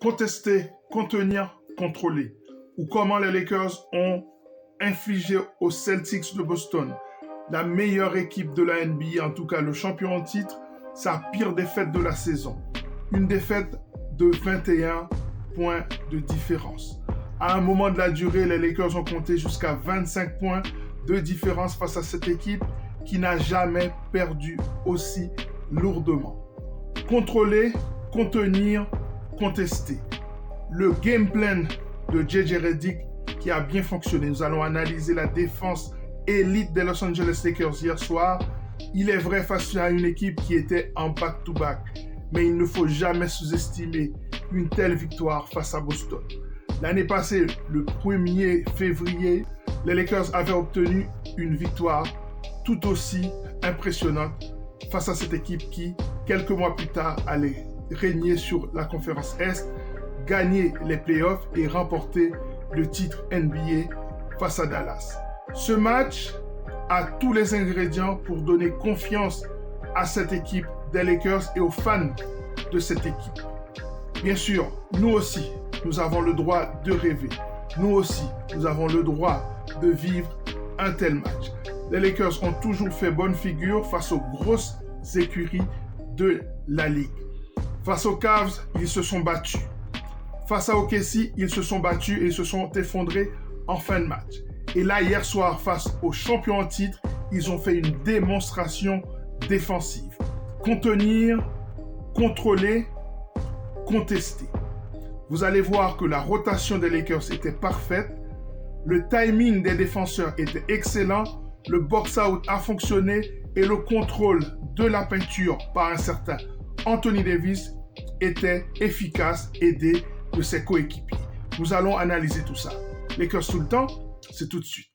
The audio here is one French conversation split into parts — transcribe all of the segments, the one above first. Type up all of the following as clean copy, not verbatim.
Contester, contenir, contrôler. Ou comment les Lakers ont infligé aux Celtics de Boston, la meilleure équipe de la NBA, en tout cas le champion en titre, sa pire défaite de la saison. Une défaite de 21 points de différence. À un moment de la durée, les Lakers ont compté jusqu'à 25 points de différence face à cette équipe qui n'a jamais perdu aussi lourdement. Contrôler, contenir, contester. Le game plan de J.J. Redick qui a bien fonctionné. Nous allons analyser la défense élite des Los Angeles Lakers hier soir. Il est vrai face à une équipe qui était en back-to-back, mais il ne faut jamais sous-estimer une telle victoire face à Boston. L'année passée, le 1er février, les Lakers avaient obtenu une victoire tout aussi impressionnante face à cette équipe qui, quelques mois plus tard, allait régner sur la conférence Est, gagner les playoffs et remporter le titre NBA face à Dallas. Ce match a tous les ingrédients pour donner confiance à cette équipe des Lakers et aux fans de cette équipe. Bien sûr, nous aussi, nous avons le droit de rêver. Nous aussi, nous avons le droit de vivre un tel match. Les Lakers ont toujours fait bonne figure face aux grosses écuries de la Ligue. Face aux Cavs, ils se sont battus. Face à OKC, ils se sont battus et se sont effondrés en fin de match. Et là, hier soir, face aux champions en titre, ils ont fait une démonstration défensive. Contenir, contrôler, contester. Vous allez voir que la rotation des Lakers était parfaite. Le timing des défenseurs était excellent. Le box-out a fonctionné et le contrôle de la peinture par un certain Anthony Davis était efficace, aidé de ses coéquipiers. Nous allons analyser tout ça. Lakers tout le temps, c'est tout de suite.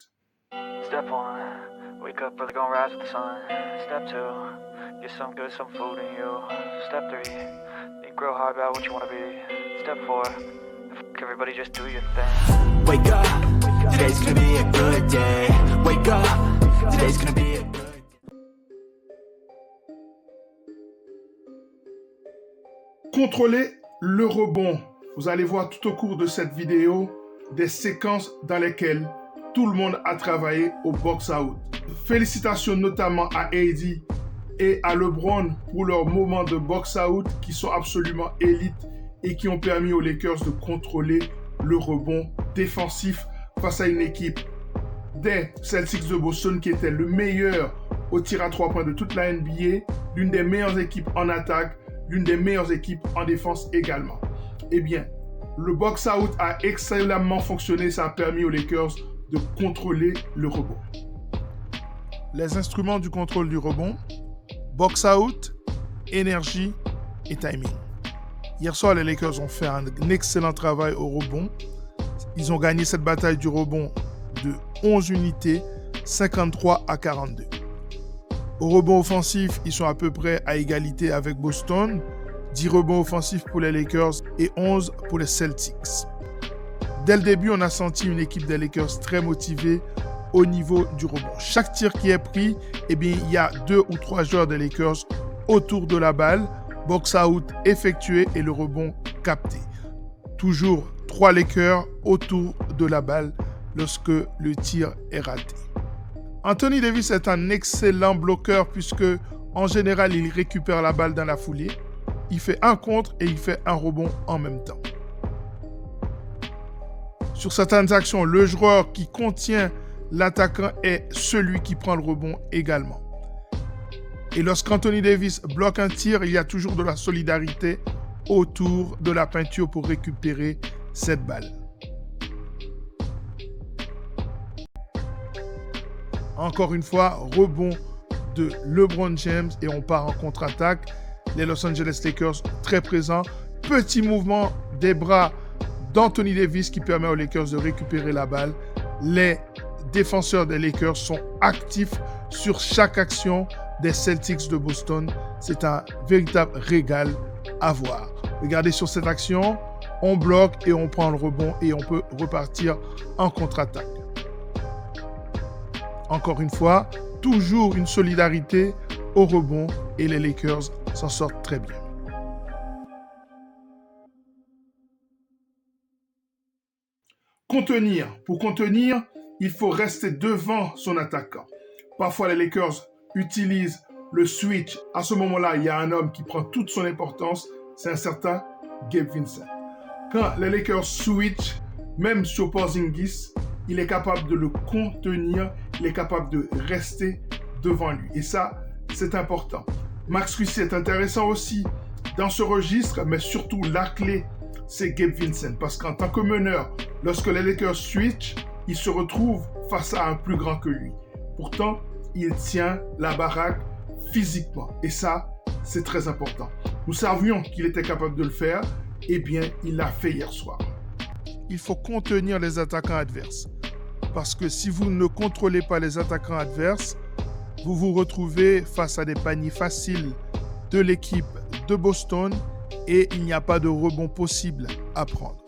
Step 1, wake up early, gonna rise with the sun. Step 2, get some good, some food in you. Step 3, think real hard about what you wanna be. Step 4, everybody just do your thing. Wake up, today's gonna be a good day. Wake up, today's gonna be a good day. Contrôler le rebond. Vous allez voir tout au cours de cette vidéo des séquences dans lesquelles tout le monde a travaillé au box-out. Félicitations notamment à AD et à LeBron pour leurs moments de box-out qui sont absolument élites et qui ont permis aux Lakers de contrôler le rebond défensif face à une équipe des Celtics de Boston qui était le meilleur au tir à 3 points de toute la NBA, l'une des meilleures équipes en attaque, l'une des meilleures équipes en défense également. Eh bien, le box-out a excellemment fonctionné, ça a permis aux Lakers de contrôler le rebond. Les instruments du contrôle du rebond, box-out, énergie et timing. Hier soir, les Lakers ont fait un excellent travail au rebond. Ils ont gagné cette bataille du rebond de 11 unités, 53 à 42. Au rebond offensif, ils sont à peu près à égalité avec Boston. 10 rebonds offensifs pour les Lakers et 11 pour les Celtics. Dès le début, on a senti une équipe des Lakers très motivée au niveau du rebond. Chaque tir qui est pris, eh bien, il y a 2 ou 3 joueurs des Lakers autour de la balle, box-out effectué et le rebond capté. Toujours 3 Lakers autour de la balle lorsque le tir est raté. Anthony Davis est un excellent bloqueur puisque, en général, il récupère la balle dans la foulée. Il fait un contre et il fait un rebond en même temps. Sur certaines actions, le joueur qui contient l'attaquant est celui qui prend le rebond également. Et lorsqu'Anthony Davis bloque un tir, il y a toujours de la solidarité autour de la peinture pour récupérer cette balle. Encore une fois, rebond de LeBron James et on part en contre-attaque. Les Los Angeles Lakers très présents. Petit mouvement des bras d'Anthony Davis qui permet aux Lakers de récupérer la balle. Les défenseurs des Lakers sont actifs sur chaque action des Celtics de Boston. C'est un véritable régal à voir. Regardez sur cette action, on bloque et on prend le rebond et on peut repartir en contre-attaque. Encore une fois, toujours une solidarité au rebond et les Lakers s'en sortent très bien. Contenir. Pour contenir, il faut rester devant son attaquant. Parfois, les Lakers utilisent le switch. À ce moment-là, il y a un homme qui prend toute son importance. C'est un certain Gabe Vincent. Quand les Lakers switch, même sur Porzingis, il est capable de le contenir. Il est capable de rester devant lui. Et ça, c'est important. Max Christie est intéressant aussi dans ce registre, mais surtout la clé, c'est Gabe Vincent. Parce qu'en tant que meneur, lorsque les Lakers switch, il se retrouve face à un plus grand que lui. Pourtant, il tient la baraque physiquement. Et ça, c'est très important. Nous savions qu'il était capable de le faire. Eh bien, il l'a fait hier soir. Il faut contenir les attaquants adverses. Parce que si vous ne contrôlez pas les attaquants adverses, vous vous retrouvez face à des paniers faciles de l'équipe de Boston et il n'y a pas de rebond possible à prendre.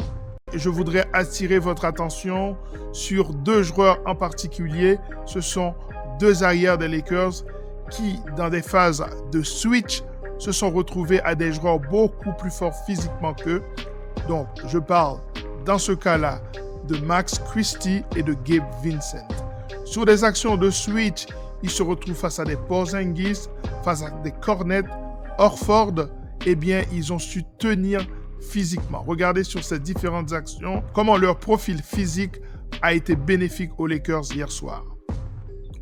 Je voudrais attirer votre attention sur deux joueurs en particulier. Ce sont deux arrières des Lakers qui, dans des phases de switch, se sont retrouvés à des joueurs beaucoup plus forts physiquement qu'eux. Donc, je parle dans ce cas-là de Max Christie et de Gabe Vincent. Sur des actions de switch, ils se retrouvent face à des Porzingis, face à des Cornets, Horford. Eh bien, ils ont su tenir physiquement. Regardez sur ces différentes actions comment leur profil physique a été bénéfique aux Lakers hier soir.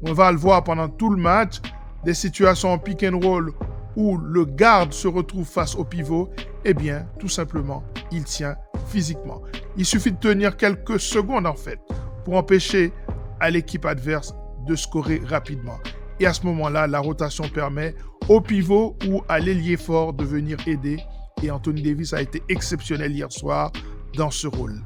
On va le voir pendant tout le match, des situations en pick and roll où le garde se retrouve face au pivot, eh bien, tout simplement, il tient physiquement. Il suffit de tenir quelques secondes, en fait, pour empêcher à l'équipe adverse de scorer rapidement. Et à ce moment-là, la rotation permet au pivot ou à l'ailier fort de venir aider. Et Anthony Davis a été exceptionnel hier soir dans ce rôle.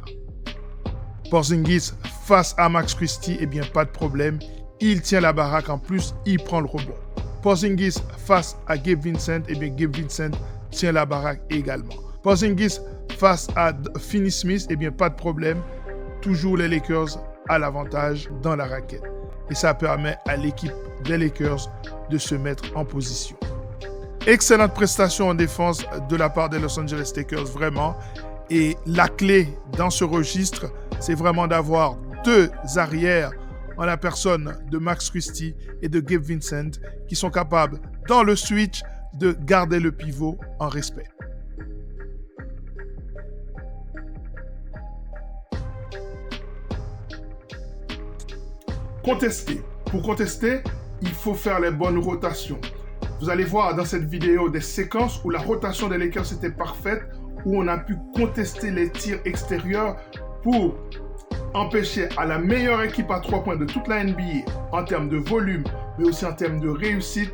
Porzingis face à Max Christie, eh bien, pas de problème. Il tient la baraque, en plus, il prend le rebond. Porzingis face à Gabe Vincent, eh bien, Gabe Vincent tient la baraque également. Porzingis face à Finney Smith, eh bien, pas de problème. Toujours les Lakers à l'avantage dans la raquette. Et ça permet à l'équipe des Lakers de se mettre en position. Excellente prestation en défense de la part des Los Angeles Lakers, vraiment. Et la clé dans ce registre, c'est vraiment d'avoir deux arrières en la personne de Max Christie et de Gabe Vincent qui sont capables, dans le switch, de garder le pivot en respect. Contester. Pour contester, il faut faire les bonnes rotations. Vous allez voir dans cette vidéo des séquences où la rotation des Lakers était parfaite, où on a pu contester les tirs extérieurs pour empêcher à la meilleure équipe à 3 points de toute la NBA, en termes de volume, mais aussi en termes de réussite,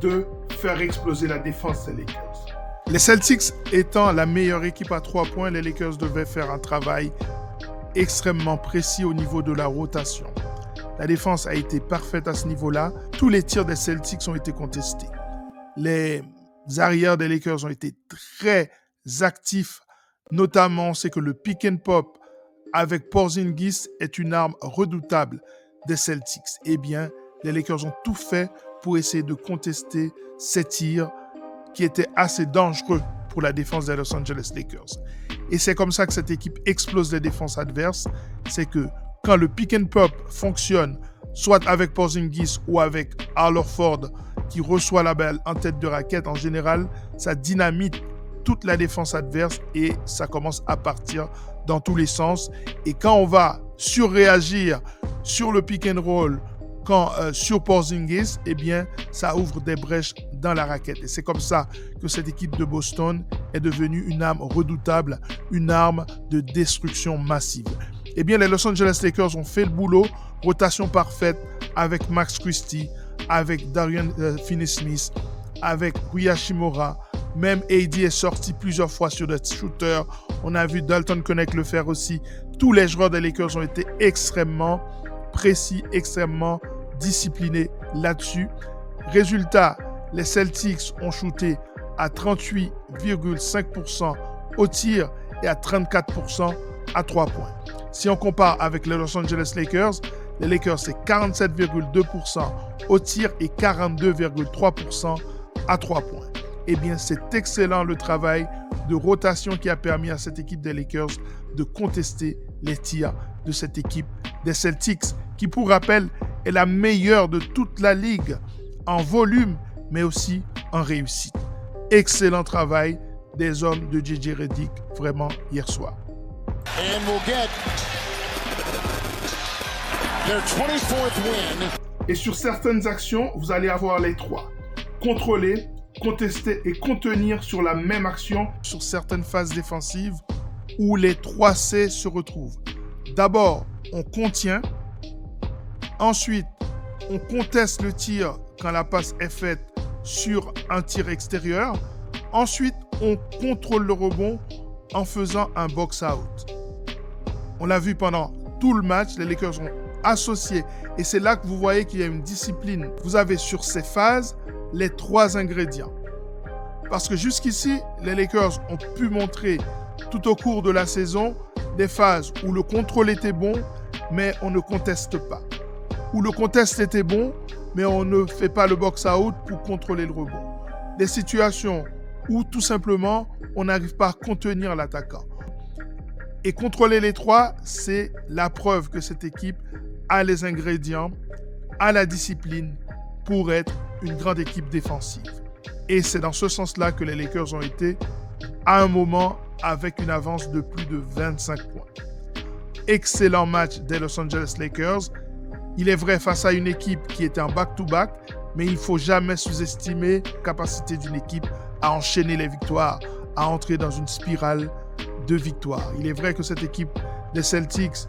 de faire exploser la défense des Lakers. Les Celtics étant la meilleure équipe à 3 points, les Lakers devaient faire un travail extrêmement précis au niveau de la rotation. La défense a été parfaite à ce niveau-là. Tous les tirs des Celtics ont été contestés. Les arrières des Lakers ont été très actifs. Notamment, c'est que le pick and pop avec Porzingis est une arme redoutable des Celtics. Eh bien, les Lakers ont tout fait pour essayer de contester ces tirs qui étaient assez dangereux pour la défense des Los Angeles Lakers. Et c'est comme ça que cette équipe explose les défenses adverses. C'est que quand le pick and pop fonctionne, soit avec Porzingis ou avec Al Horford qui reçoit la balle en tête de raquette, en général, ça dynamite toute la défense adverse et ça commence à partir dans tous les sens. Et quand on va surréagir sur le pick and roll, sur Porzingis, eh bien, ça ouvre des brèches dans la raquette. Et c'est comme ça que cette équipe de Boston est devenue une arme redoutable, une arme de destruction massive. Eh bien, les Los Angeles Lakers ont fait le boulot. Rotation parfaite avec Max Christie, avec Dorian Finney-Smith, avec Rui Hachimura. Même AD est sorti plusieurs fois sur des shooters. On a vu Dalton Connect le faire aussi. Tous les joueurs des Lakers ont été extrêmement précis, extrêmement disciplinés là-dessus. Résultat, les Celtics ont shooté à 38,5% au tir et à 34% à 3 points. Si on compare avec les Los Angeles Lakers, les Lakers c'est 47,2% au tir et 42,3% à 3 points. Eh bien, c'est excellent le travail de rotation qui a permis à cette équipe des Lakers de contester les tirs de cette équipe des Celtics, qui pour rappel est la meilleure de toute la ligue en volume, mais aussi en réussite. Excellent travail des hommes de JJ Redick, vraiment, hier soir. And we'll get their 24th win. Et sur certaines actions, vous allez avoir les trois. Contrôler, contester et contenir sur la même action sur certaines phases défensives où les 3 C se retrouvent. D'abord, on contient. Ensuite, on conteste le tir quand la passe est faite sur un tir extérieur. Ensuite, on contrôle le rebond en faisant un box-out. On l'a vu pendant tout le match, les Lakers ont associé. Et c'est là que vous voyez qu'il y a une discipline. Vous avez sur ces phases les 3 ingrédients. Parce que jusqu'ici, les Lakers ont pu montrer tout au cours de la saison des phases où le contrôle était bon, mais on ne conteste pas. Où le contest était bon, mais on ne fait pas le box-out pour contrôler le rebond. Des situations où tout simplement, on n'arrive pas à contenir l'attaquant. Et contrôler les 3, c'est la preuve que cette équipe a les ingrédients, a la discipline pour être une grande équipe défensive. Et c'est dans ce sens-là que les Lakers ont été à un moment avec une avance de plus de 25 points. Excellent match des Los Angeles Lakers. Il est vrai face à une équipe qui était en back-to-back, mais il ne faut jamais sous-estimer la capacité d'une équipe à enchaîner les victoires, à entrer dans une spirale de victoires. Il est vrai que cette équipe des Celtics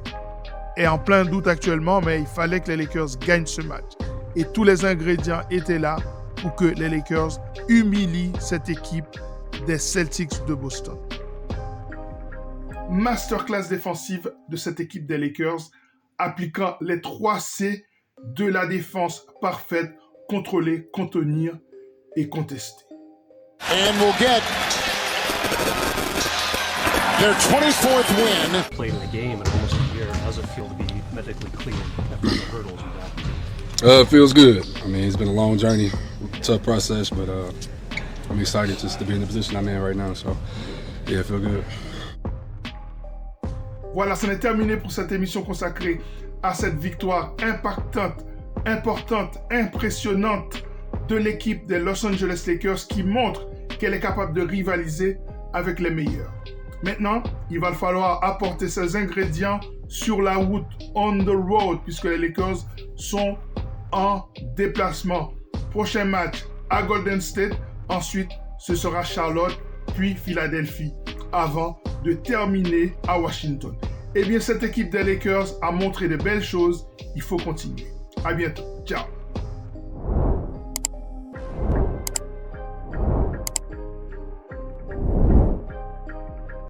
est en plein doute actuellement, mais il fallait que les Lakers gagnent ce match. Et tous les ingrédients étaient là pour que les Lakers humilient cette équipe des Celtics de Boston. Masterclass défensive de cette équipe des Lakers, appliquant les 3 C de la défense parfaite, contrôler, contenir et contester. And we'll get their 24th win. Played in the game in almost a year. How does it feel to be medically clear after the hurdles you got? It feels good. I mean, it's been a long journey, tough process, but I'm excited just to be in the position I'm in right now. So, yeah, I feel good. Voilà, c'en est terminé pour cette émission consacrée à cette victoire impactante, importante, impressionnante de l'équipe des Los Angeles Lakers qui montre qu'elle est capable de rivaliser avec les meilleurs. Maintenant, il va falloir apporter ces ingrédients sur la route, on the road, puisque les Lakers sont en déplacement. Prochain match à Golden State, ensuite ce sera Charlotte, puis Philadelphie, avant de terminer à Washington. Eh bien, cette équipe des Lakers a montré de belles choses, il faut continuer. À bientôt, ciao.